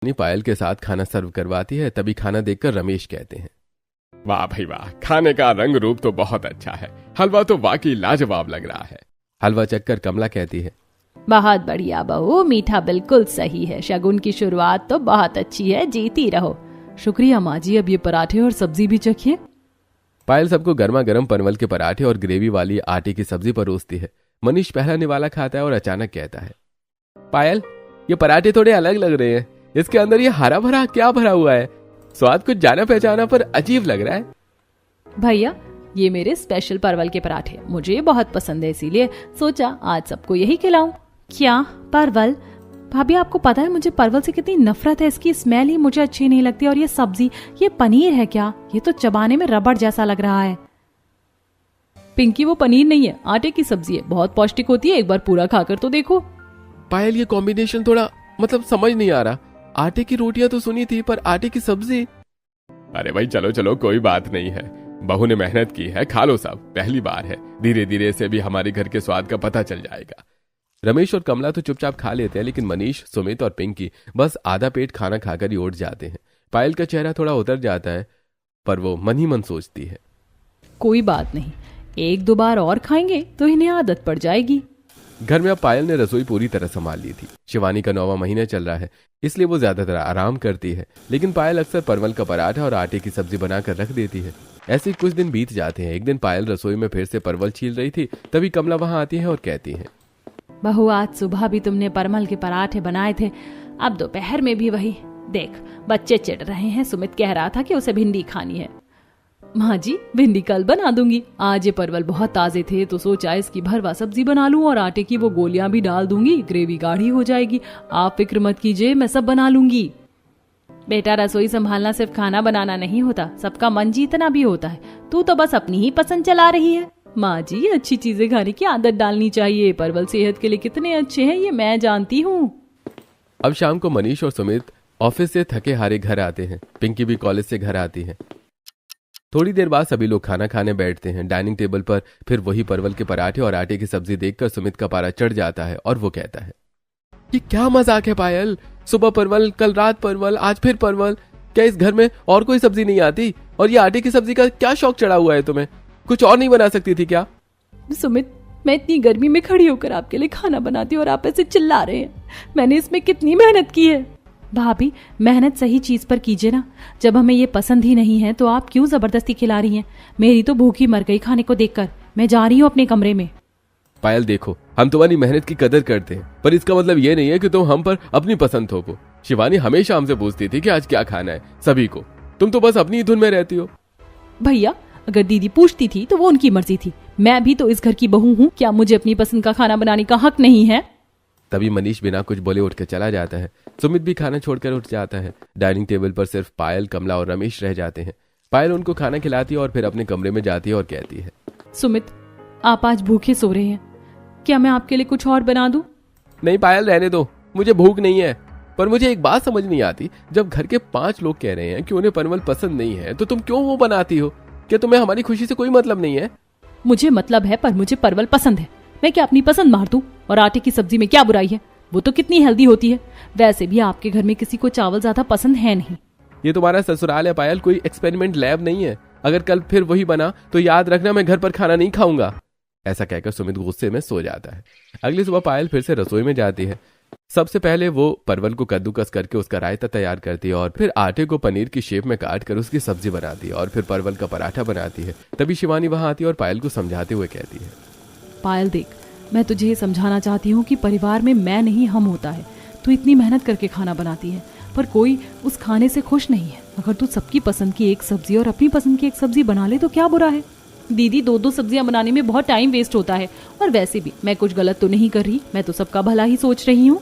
शिवानी पायल के साथ खाना सर्व करवाती है। तभी खाना देखकर रमेश कहते हैं, वाह भाई वाह, खाने का रंग रूप तो बहुत अच्छा है, हलवा तो वाकई लाजवाब लग रहा है। हलवा चखकर कमला कहती है, बहुत बढ़िया बहू, मीठा बिल्कुल सही है। शगुन की शुरुआत तो बहुत अच्छी है, जीती रहो। शुक्रिया माँ जी, अब ये पराठे और सब्जी भी चखिए। पायल सबको गर्मा गर्म परवल के पराठे और ग्रेवी वाली आटे की सब्जी परोसती है। मनीष पहला निवाला खाता है और अचानक कहता है, पायल ये पराठे थोड़े अलग लग रहे हैं, इसके अंदर ये हरा भरा क्या भरा हुआ है? स्वाद कुछ जाना पहचाना पर अजीब लग रहा है। भैया ये मेरे स्पेशल परवल के पराठे मुझे बहुत पसंद है, इसीलिए सोचा आज सबको यही खिलाऊं। क्या परवल? भाभी आपको पता है मुझे परवल से कितनी नफरत है, इसकी स्मेल ही मुझे अच्छी नहीं लगती। और ये सब्जी, ये पनीर है क्या? ये तो चबाने में रबड़ जैसा लग रहा है। पिंकी वो पनीर नहीं है, आटे की सब्जी है, बहुत पौष्टिक होती है, एक बार पूरा खाकर तो देखो। पायल ये कॉम्बिनेशन थोड़ा समझ नहीं आ रहा। आटे की रोटियां तो सुनी थी पर आटे की सब्जी। अरे भाई चलो चलो, कोई बात नहीं है, बहू ने मेहनत की है, खा लो सब, पहली बार है, धीरे धीरे से भी हमारे घर के स्वाद का पता चल जाएगा। रमेश और कमला तो चुपचाप खा लेते हैं, लेकिन मनीष, सुमित और पिंकी बस आधा पेट खाना खाकर ही उठ जाते हैं। पायल का चेहरा थोड़ा उतर जाता है, पर वो मन ही मन सोचती है, कोई बात नहीं, एक दो बार और खाएंगे तो इन्हें आदत पड़ जाएगी। घर में अब पायल ने रसोई पूरी तरह संभाल ली थी। शिवानी का 9वां महीना चल रहा है, इसलिए वो ज्यादातर आराम करती है, लेकिन पायल अक्सर परवल का पराठा और आटे की सब्जी बनाकर रख देती है। ऐसे कुछ दिन बीत जाते हैं। एक दिन पायल रसोई में फिर से परवल छील रही थी, तभी कमला वहां आती है और कहती है, बहू आज सुबह भी तुमने परवल के पराठे बनाए थे, अब दोपहर में भी वही। देख बच्चे चिढ़ रहे हैं, सुमित कह रहा था कि उसे भिंडी खानी है। माँ जी भिंडी कल बना दूंगी, आज ये परवल बहुत ताजे थे तो सोचा इसकी भरवा सब्जी बना लूं और आटे की वो गोलियां भी डाल दूंगी, ग्रेवी गाढ़ी हो जाएगी। आप फिक्र मत कीजिए, मैं सब बना लूंगी। बेटा रसोई संभालना सिर्फ खाना बनाना नहीं होता, सबका मन जीतना भी होता है। तू तो बस अपनी ही पसंद चला रही है। माँ जी अच्छी चीजें खाने की आदत डालनी चाहिए, परवल सेहत के लिए कितने अच्छे हैं ये मैं जानती हूँ। अब शाम को मनीष और सुमित ऑफिस से थके हारे घर आते हैं। पिंकी भी कॉलेज से घर आती है। थोड़ी देर बाद सभी लोग खाना खाने बैठते हैं। डाइनिंग टेबल पर फिर वही परवल के पराठे और आटे की सब्जी देखकर सुमित का पारा चढ़ जाता है और वो कहता है, ये क्या मजाक है पायल, सुबह परवल, कल रात परवल, आज फिर परवल। क्या इस घर में और कोई सब्जी नहीं आती? और ये आटे की सब्जी का क्या शौक चढ़ा हुआ है तुम्हें? कुछ और नहीं बना सकती थी क्या? सुमित मैं इतनी गर्मी में खड़ी होकर आपके लिए खाना बनाती हूँ और आप ऐसे चिल्ला रहे हैं। मैंने इसमें कितनी मेहनत की है। भाभी मेहनत सही चीज पर कीजिए ना, जब हमें ये पसंद ही नहीं है तो आप क्यों जबरदस्ती खिला रही हैं? मेरी तो भूख ही मर गई खाने को देखकर। मैं जा रही हूँ अपने कमरे में। पायल देखो, हम तुम्हारी मेहनत की कदर करते हैं, पर इसका मतलब ये नहीं है कि तुम हम पर अपनी पसंद थोपो। शिवानी हमेशा हमसे पूछती थी कि आज क्या खाना है सभी को, तुम तो बस अपनी ही धुन में रहती हो। भैया अगर दीदी पूछती थी तो वो उनकी मर्जी थी, मैं भी तो इस घर की बहू हूँ, क्या मुझे अपनी पसंद का खाना बनाने का हक नहीं है? तभी मनीष बिना कुछ बोले उठकर चला जाता है। सुमित भी खाना छोड़कर उठ जाता है। डाइनिंग टेबल पर सिर्फ पायल, कमला और रमेश रह जाते हैं। पायल उनको खाना खिलाती है और फिर अपने कमरे में जाती है और कहती है, सुमित आप आज भूखे सो रहे हैं, क्या मैं आपके लिए कुछ और बना दूं? नहीं पायल रहने दो, मुझे भूख नहीं है। पर मुझे एक बात समझ नहीं आती, जब घर के 5 लोग कह रहे हैं कि उन्हें परवल पसंद नहीं है तो तुम क्यों वो बनाती हो? क्या तुम्हें हमारी खुशी से कोई मतलब नहीं है? मुझे मतलब है, पर मुझे परवल पसंद है। मैं क्या अपनी पसंद मार दूं? और आटे की सब्जी में क्या बुराई है? वो तो कितनी हेल्दी होती है। वैसे भी आपके घर में किसी को चावल ज्यादा पसंद है नहीं। ये तुम्हारा ससुराल है पायल, कोई एक्सपेरिमेंट लैब नहीं है। अगर कल फिर वही बना तो याद रखना मैं घर पर खाना नहीं खाऊंगा। ऐसा कहकर सुमित गुस्से में सो जाता है। अगली सुबह पायल फिर से रसोई में जाती है। सबसे पहले वो परवल को कद्दूकस करके उसका रायता तैयार करती है और फिर आटे को पनीर की शेप में काट कर उसकी सब्जी बनाती है और फिर परवल का पराठा बनाती है। तभी शिवानी वहां आती है और पायल को समझाते हुए कहती है, पायल देख, मैं तुझे ये समझाना चाहती हूँ कि परिवार में मैं नहीं हम होता है। तू इतनी मेहनत करके खाना बनाती है पर कोई उस खाने से खुश नहीं है। अगर तू सबकी पसंद की एक सब्जी और अपनी पसंद की एक सब्जी बना ले तो क्या बुरा है? दीदी 2-2 सब्जियां बनाने में बहुत टाइम वेस्ट होता है। और वैसे भी मैं कुछ गलत तो नहीं कर रही, मैं तो सबका भला ही सोच रही हूँ।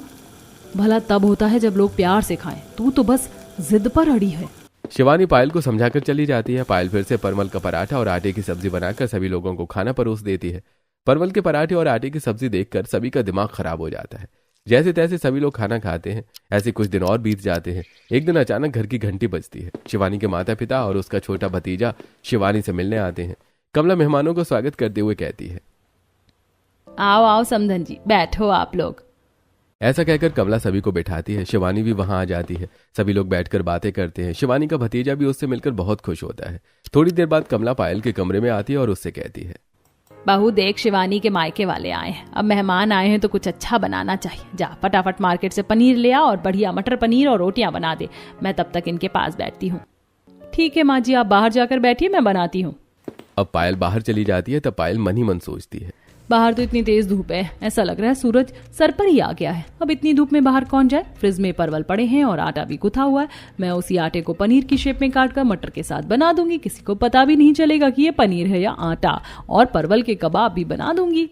भला तब होता है जब लोग प्यार से खाएं, तू तो बस जिद पर अड़ी है। शिवानी पायल को समझाकर चली जाती है। पायल फिर से परवल का पराठा और आटे की सब्जी बनाकर सभी लोगों को खाना परोस देती है। परवल के पराठे और आटे की सब्जी देखकर सभी का दिमाग खराब हो जाता है। जैसे तैसे सभी लोग खाना खाते हैं। ऐसे कुछ दिन और बीत जाते हैं। एक दिन अचानक घर की घंटी बजती है। शिवानी के माता पिता और उसका छोटा भतीजा शिवानी से मिलने आते हैं। कमला मेहमानों को स्वागत करते हुए कहती है, आओ आओ समधन जी, बैठो आप लोग। ऐसा कहकर कमला सभी को बैठाती है। शिवानी भी वहां आ जाती है। सभी लोग बैठकर बातें करते हैं। शिवानी का भतीजा भी उससे मिलकर बहुत खुश होता है। थोड़ी देर बाद कमला पायल के कमरे में आती है और उससे कहती है, बहू देख, शिवानी के मायके वाले आए हैं, अब मेहमान आए हैं तो कुछ अच्छा बनाना चाहिए। जा फटाफट मार्केट से पनीर ले आ और बढ़िया मटर पनीर और रोटियां बना दे। मैं तब तक इनके पास बैठती हूँ। ठीक है माँ जी, आप बाहर जाकर बैठिए, मैं बनाती हूँ। अब पायल बाहर चली जाती है। तब पायल मन ही मन सोचती है, बाहर तो इतनी तेज धूप है, ऐसा लग रहा है सूरज सर पर ही आ गया है। अब इतनी धूप में बाहर कौन जाए। फ्रिज में परवल पड़े हैं और आटा भी गुथा हुआ है। मैं उसी आटे को पनीर की शेप में काट कर मटर के साथ बना दूंगी। किसी को पता भी नहीं चलेगा कि ये पनीर है या आटा। और परवल के कबाब भी बना दूंगी।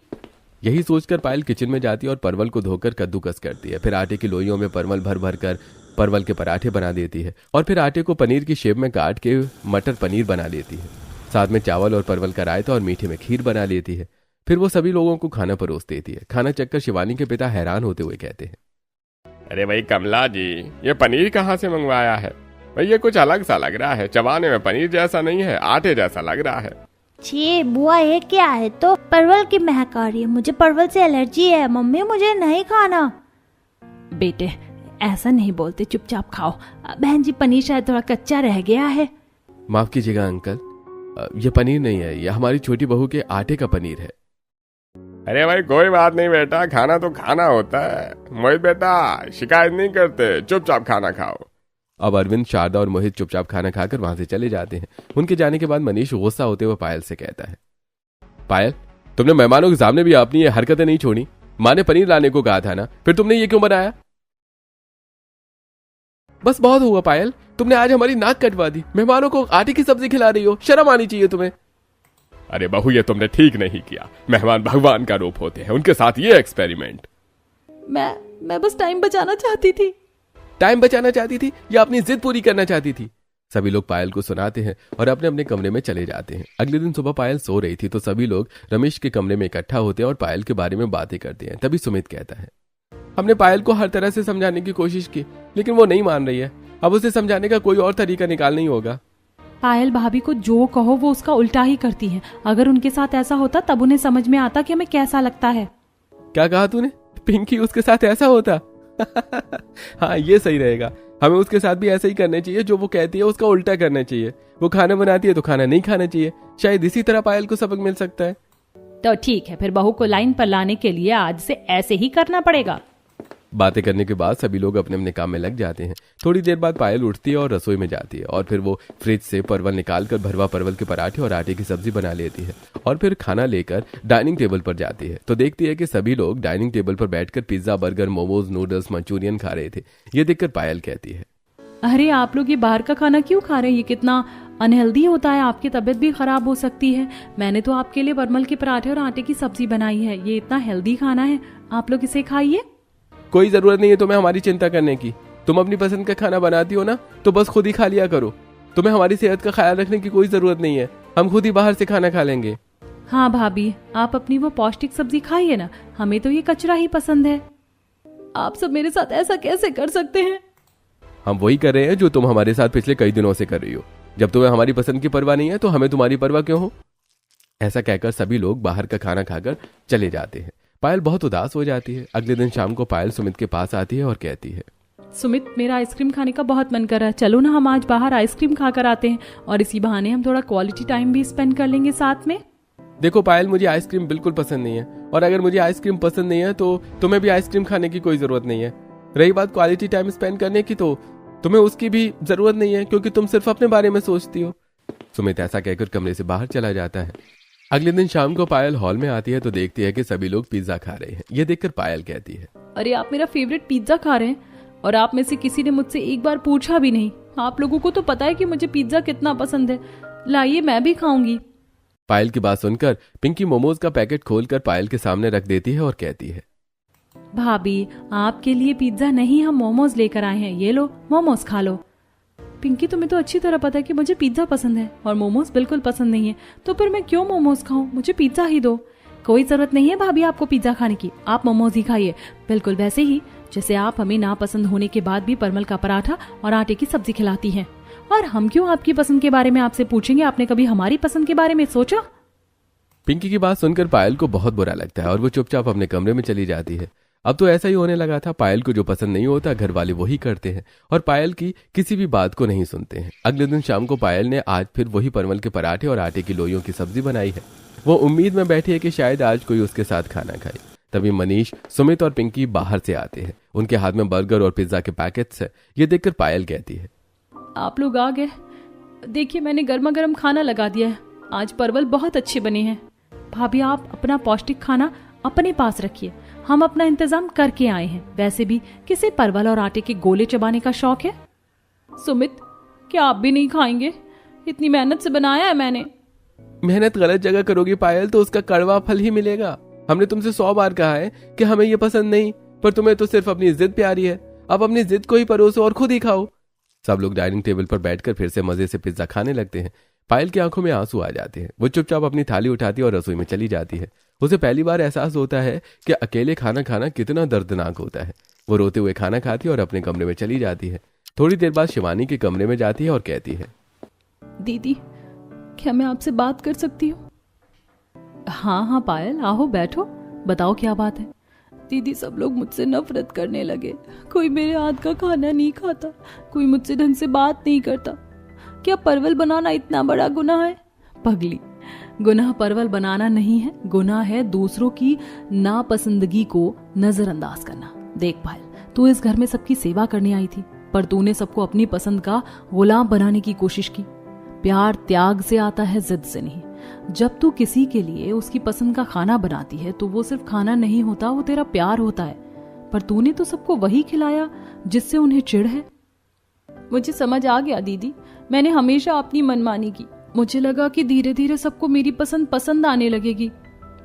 यही सोचकर पायल किचन में जाती है और परवल को धोकर कद्दूकस करती है। फिर आटे की लोइयों में परवल भर भर कर परवल के पराठे बना देती है और फिर आटे को पनीर की शेप में काट के मटर पनीर बना लेती है। साथ में चावल और परवल का रायता और मीठे में खीर बना लेती है। फिर वो सभी लोगों को खाना परोस देती है। खाना चखकर शिवानी के पिता हैरान होते हुए कहते हैं, अरे भाई कमला जी, ये पनीर कहाँ से मंगवाया है भाई? ये कुछ अलग सा लग रहा है, चबाने में पनीर जैसा नहीं है, आटे जैसा लग रहा है। छी बुआ, ये क्या है? तो परवल की महक आ रही है। मुझे परवल से एलर्जी है मम्मी, मुझे नहीं खाना। बेटे ऐसा नहीं बोलते, चुपचाप खाओ। बहन जी, पनीर शायद थोड़ा कच्चा रह गया है। माफ कीजिएगा अंकल, ये पनीर नहीं है, यह हमारी छोटी बहू के आटे का पनीर है। अरे भाई कोई बात नहीं बेटा, खाना तो खाना होता है। मोहित बेटा शिकायत नहीं करते, चुपचाप खाना खाओ। अब अरविंद, शारदा और मोहित चुपचाप खाना खाकर वहां से चले जाते हैं। उनके जाने के बाद मनीष गुस्सा होते हुए पायल से कहता है, पायल, तुमने मेहमानों के सामने भी अपनी ये हरकतें नहीं छोड़ी। माँ ने पनीर लाने को कहा था ना, फिर तुमने ये क्यों बनाया? बस बहुत हुआ पायल, तुमने आज हमारी नाक कटवा दी। मेहमानों को आटे की सब्जी खिला रही हो, शर्म आनी चाहिए तुम्हें। अरे बहू, ये तुमने ठीक नहीं किया। मेहमान भगवान का रूप होते हैं, उनके साथ ये एक्सपेरिमेंट। मैं बस टाइम बचाना चाहती थी। टाइम बचाना चाहती थी या अपनी जिद पूरी करना चाहती थी? सभी लोग पायल को सुनाते हैं और अपने अपने कमरे में चले जाते हैं। अगले दिन सुबह पायल सो रही थी तो सभी लोग रमेश के कमरे में इकट्ठा होते हैं और पायल के बारे में बातें करते हैं। तभी सुमित कहता है, हमने पायल को हर तरह से समझाने की कोशिश की, लेकिन वो नहीं मान रही है। अब उसे समझाने का कोई और तरीका निकालना ही होगा। पायल भाभी को जो कहो वो उसका उल्टा ही करती है। अगर उनके साथ ऐसा होता तब उन्हें समझ में आता कि हमें कैसा लगता है। क्या कहा तूने? पिंकी उसके साथ ऐसा होता? हाँ, ये सही रहेगा। हमें उसके साथ भी ऐसा ही करना चाहिए। जो वो कहती है उसका उल्टा करना चाहिए। वो खाना बनाती है तो खाना नहीं खाना चाहिए। शायद इसी तरह पायल को सबक मिल सकता है। तो ठीक है, फिर बहू को लाइन पर लाने के लिए आज से ऐसे ही करना पड़ेगा। बातें करने के बाद सभी लोग अपने अपने काम में लग जाते हैं। थोड़ी देर बाद पायल उठती है और रसोई में जाती है और फिर वो फ्रिज से परवल निकालकर भरवा परवल के पराठे और आटे की सब्जी बना लेती है और फिर खाना लेकर डाइनिंग टेबल पर जाती है तो देखती है कि सभी लोग डाइनिंग टेबल पर बैठकर pizza, burger, momos, noodles, Manchurian खा रहे थे। ये देखकर पायल कहती है, अरे आप लोग ये बाहर का खाना क्यों खा रहे हैं? ये कितना अनहेल्दी होता है, आपकी तबीयत भी खराब हो सकती है। मैंने तो आपके लिए परवल के पराठे और आटे की सब्जी बनाई है। ये इतना हेल्दी खाना है, आप लोग इसे खाइए। कोई जरूरत नहीं है तुम्हें हमारी चिंता करने की। तुम अपनी पसंद का खाना बनाती हो ना, तो बस खुद ही खा लिया करो। तुम्हें हमारी सेहत का ख्याल रखने की कोई जरूरत नहीं है। हम खुद ही बाहर से खाना खा लेंगे। हाँ भाभी, आप अपनी वो पौष्टिक सब्जी खाइए ना, हमें तो ये कचरा ही पसंद है। आप सब मेरे साथ ऐसा कैसे कर सकते हैं? हम वही कर रहे हैं जो तुम हमारे साथ पिछले कई दिनों से कर रही हो। जब तुम्हें हमारी पसंद की परवाह नहीं है तो हमें तुम्हारी परवाह क्यों हो? ऐसा कहकर सभी लोग बाहर का खाना खाकर चले जाते हैं। पायल बहुत उदास हो जाती है। अगले दिन शाम को पायल सुमित के पास आती है और कहती है, सुमित, मेरा आइसक्रीम खाने का बहुत मन कर रहा है। चलो ना हम आज बाहर आइसक्रीम खाकर आते हैं और इसी बहाने हम थोड़ा क्वालिटी टाइम भी स्पेंड कर लेंगे साथ में। देखो पायल, मुझे आइसक्रीम बिल्कुल पसंद नहीं है और अगर मुझे आइसक्रीम पसंद नहीं है तो तुम्हें भी आइसक्रीम खाने की कोई जरूरत नहीं है। रही बात क्वालिटी टाइम स्पेंड करने की, तो तुम्हें उसकी भी जरूरत नहीं है क्योंकि तुम सिर्फ अपने बारे में सोचती हो। सुमित ऐसा कहकर कमरे से बाहर चला जाता है। अगले दिन शाम को पायल हॉल में आती है तो देखती है कि सभी लोग पिज्जा खा रहे हैं। ये देखकर पायल कहती है, अरे आप मेरा फेवरेट पिज्जा खा रहे हैं और आप में से किसी ने मुझसे एक बार पूछा भी नहीं। आप लोगों को तो पता है कि मुझे पिज्जा कितना पसंद है। लाइए, मैं भी खाऊंगी। पायल की बात सुनकर पिंकी मोमोज का पैकेट खोलकर पायल के सामने रख देती है और कहती है, भाभी, आपके लिए पिज्जा नहीं, हम मोमोज लेकर आए हैं। ये लो, मोमोज खा लो। पिंकी, तुम्हें तो अच्छी तरह पता है कि मुझे पिज्जा पसंद है और मोमोज बिल्कुल पसंद नहीं है, तो फिर मैं क्यों मोमोज खाऊं? मुझे पिज्जा ही दो। कोई जरूरत नहीं है भाभी आपको पिज्जा खाने की, आप मोमोज ही खाइए, बिल्कुल वैसे ही जैसे आप हमें नापसंद होने के बाद भी परवल का पराठा और आटे की सब्जी खिलाती हैं। और हम क्यों आपकी पसंद के बारे में आपसे पूछेंगे? आपने कभी हमारी पसंद के बारे में सोचा? पिंकी की बात सुनकर पायल को बहुत बुरा लगता है और वो चुपचाप अपने कमरे में चली जाती है। अब तो ऐसा ही होने लगा था। पायल को जो पसंद नहीं होता घर वाले वही करते हैं और पायल की किसी भी बात को नहीं सुनते हैं। अगले दिन शाम को पायल ने आज फिर वही परवल के पराठे और आटे की लोइयों की सब्जी बनाई है। वो उम्मीद में बैठी है कि शायद आज कोई उसके साथ खाना खाए। तभी मनीष, सुमित और पिंकी बाहर से आते हैं। उनके हाथ में बर्गर और पिज्जा के पैकेट्स है। ये देखकर पायल कहती है, आप लोग आ गए। देखिए मैंने गर्मा गर्म खाना लगा दिया है। आज परवल बहुत अच्छे बने हैं। भाभी आप अपना पौष्टिक खाना अपने पास रखिए, हम अपना इंतजाम करके आए हैं। वैसे भी किसे परवल और आटे के गोले चबाने का शौक है? सुमित, क्या आप भी नहीं खाएंगे? इतनी मेहनत से बनाया है मैंने। मेहनत गलत जगह करोगी पायल तो उसका कड़वा फल ही मिलेगा। हमने तुमसे 100 बार कहा है कि हमें ये पसंद नहीं, पर तुम्हें तो सिर्फ अपनी जिद प्यारी है। अब अपनी जिद को ही परोसो और खुद ही खाओ। सब लोग डाइनिंग टेबल पर बैठकर फिर से मजे से पिज्जा खाने लगते हैं। पायल की आंखों में आंसू आ जाते हैं। वो चुपचाप अपनी थाली उठाती है और रसोई में चली जाती है। उसे पहली बार एहसास होता है कि अकेले खाना खाना कितना दर्दनाक होता है। वो रोते हुए खाना खाती है और अपने कमरे में चली जाती है। थोड़ी देर बाद शिवानी के कमरे में जाती है और कहती है, दीदी क्या मैं आपसे बात कर सकती हूँ? हाँ पायल, आओ बैठो, बताओ क्या बात है। दीदी सब लोग मुझसे नफरत करने लगे। कोई मेरे हाथ का खाना नहीं खाता, कोई मुझसे ढंग से बात नहीं करता। क्या परवल बनाना इतना बड़ा गुनाह है? पगली, गुनाह परवल बनाना नहीं है, गुनाह है दूसरों की नापसंदगी को नजरअंदाज करना। देख पायल, तू इस घर में सबकी सेवा करने आई थी, पर तूने सबको अपनी पसंद का गुलाम बनाने की कोशिश की। प्यार त्याग से आता है, जिद से नहीं। जब तू किसी के लिए उसकी पसंद का खाना बनाती है तो वो सिर्फ खाना नहीं होता, वो तेरा प्यार होता है। पर तूने तो सबको वही खिलाया जिससे उन्हें चिढ़ है। मुझे समझ आ गया दीदी, मैंने हमेशा अपनी मनमानी की। मुझे लगा कि धीरे धीरे सबको मेरी पसंद आने लगेगी,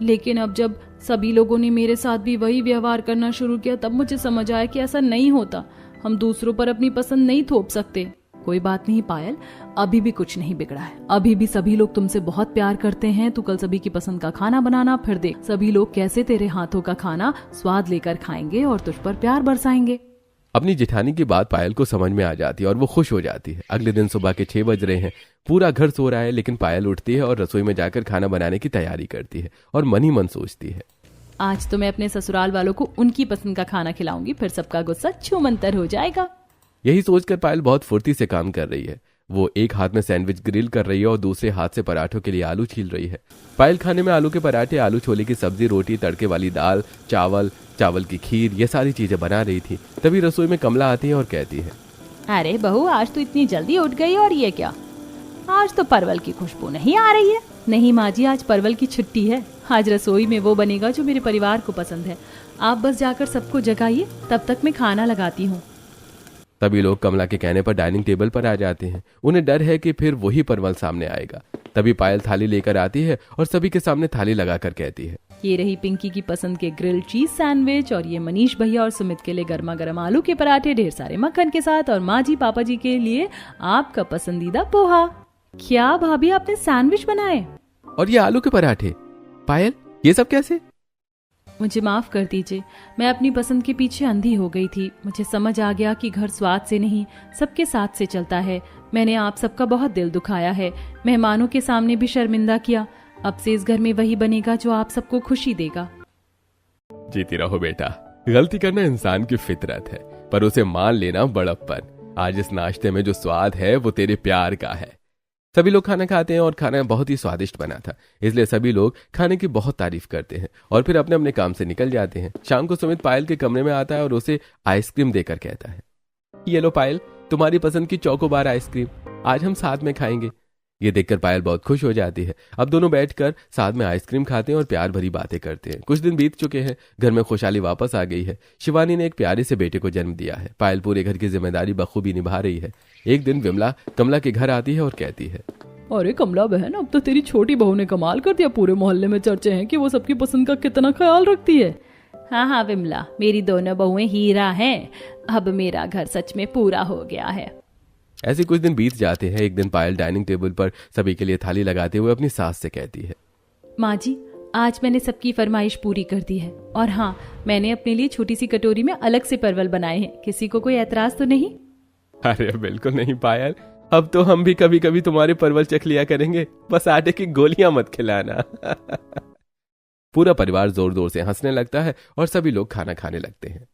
लेकिन अब जब सभी लोगों ने मेरे साथ भी वही व्यवहार करना शुरू किया तब मुझे समझ आया कि ऐसा नहीं होता। हम दूसरों पर अपनी पसंद नहीं थोप सकते। कोई बात नहीं पायल, अभी भी कुछ नहीं बिगड़ा है। अभी भी सभी लोग तुमसे बहुत प्यार करते हैं। तू कल सभी की पसंद का खाना बनाना, फिर देख सभी लोग कैसे तेरे हाथों का खाना स्वाद लेकर खाएंगे और तुझ पर प्यार बरसाएंगे। अपनी जेठानी की बात पायल को समझ में आ जाती है और वो खुश हो जाती है। अगले दिन सुबह के 6 बज रहे हैं। पूरा घर सो रहा है, लेकिन पायल उठती है और रसोई में जाकर खाना बनाने की तैयारी करती है और मन ही मन सोचती है, आज तो मैं अपने ससुराल वालों को उनकी पसंद का खाना खिलाऊंगी, फिर सबका गुस्सा छूमंतर हो जाएगा। यही सोचकर पायल बहुत फुर्ती से काम कर रही है। वो एक हाथ में सैंडविच ग्रिल कर रही है और दूसरे हाथ से पराठों के लिए आलू छील रही है। पायल खाने में आलू के पराठे, आलू छोले की सब्जी, रोटी, तड़के वाली दाल, चावल की खीर, ये सारी चीजें बना रही थी। तभी रसोई में कमला आती है और कहती है, अरे बहू, आज तो इतनी जल्दी उठ गई और ये क्या? आज तो परवल की खुशबू नहीं आ रही है। नहीं माँ जी, आज परवल की छुट्टी है। आज रसोई में वो बनेगा जो मेरे परिवार को पसंद है। आप बस जाकर सबको जगाइए, तब तक मैं खाना लगाती हूँ। तभी लोग कमला के कहने पर डाइनिंग टेबल पर आ जाते हैं। उन्हें डर है कि फिर वही परवल सामने आएगा। तभी पायल थाली लेकर आती है और सभी के सामने थाली लगाकर कहती है, ये रही पिंकी की पसंद के ग्रिल्ड चीज सैंडविच, और ये मनीष भैया और सुमित के लिए गर्मा गर्म आलू के पराठे ढेर सारे मक्खन के साथ, और माँ जी पापा जी के लिए आपका पसंदीदा पोहा। क्या भाभी, आपने सैंडविच बनाए? और ये आलू के पराठे? पायल, ये सब कैसे? मुझे माफ कर दीजिए, मैं अपनी पसंद के पीछे अंधी हो गई थी। मुझे समझ आ गया कि घर स्वाद से नहीं सबके साथ से चलता है। मैंने आप सबका बहुत दिल दुखाया है, मेहमानों के सामने भी शर्मिंदा किया। अब से इस घर में वही बनेगा जो आप सबको खुशी देगा। जीती रहो बेटा। गलती करना इंसान की फितरत है, पर उसे मान लेना बड़प्पन। आज इस नाश्ते में जो स्वाद है वो तेरे प्यार का है। सभी लोग खाना खाते हैं और खाना बहुत ही स्वादिष्ट बना था, इसलिए सभी लोग खाने की बहुत तारीफ करते हैं और फिर अपने अपने काम से निकल जाते हैं। शाम को सुमित पायल के कमरे में आता है और उसे आइसक्रीम देकर कहता है, ये लो पायल, तुम्हारी पसंद की चौकोबार आइसक्रीम, आज हम साथ में खाएंगे। ये देखकर पायल बहुत खुश हो जाती है। अब दोनों बैठकर साथ में आइसक्रीम खाते हैं और प्यार भरी बातें करते हैं। कुछ दिन बीत चुके हैं, घर में खुशहाली वापस आ गई है। शिवानी ने एक प्यारे से बेटे को जन्म दिया है। पायल पूरे घर की जिम्मेदारी बखूबी निभा रही है। एक दिन विमला कमला के घर आती है और कहती है, अरे कमला बहन, अब तो तेरी छोटी बहू ने कमाल कर दिया। पूरे मोहल्ले में चर्चे हैं कि वो सबकी पसंद का कितना ख्याल रखती है। हाँ विमला, मेरी दोनों बहुएं हीरा हैं। अब मेरा घर सच में पूरा हो गया है। ऐसे कुछ दिन बीत जाते हैं। एक दिन पायल डाइनिंग टेबल पर सभी के लिए थाली लगाते हुए अपनी सास से कहती है, माँ जी, आज मैंने सबकी फरमाइश पूरी कर दी है, और हाँ, मैंने अपने लिए छोटी सी कटोरी में अलग से परवल बनाए हैं। किसी को कोई एतराज तो नहीं? अरे बिल्कुल नहीं पायल, अब तो हम भी कभी कभी तुम्हारे परवल चख लिया करेंगे, बस आटे की गोलियां मत खिलाना। पूरा परिवार जोर जोर से हंसने लगता है और सभी लोग खाना खाने लगते हैं।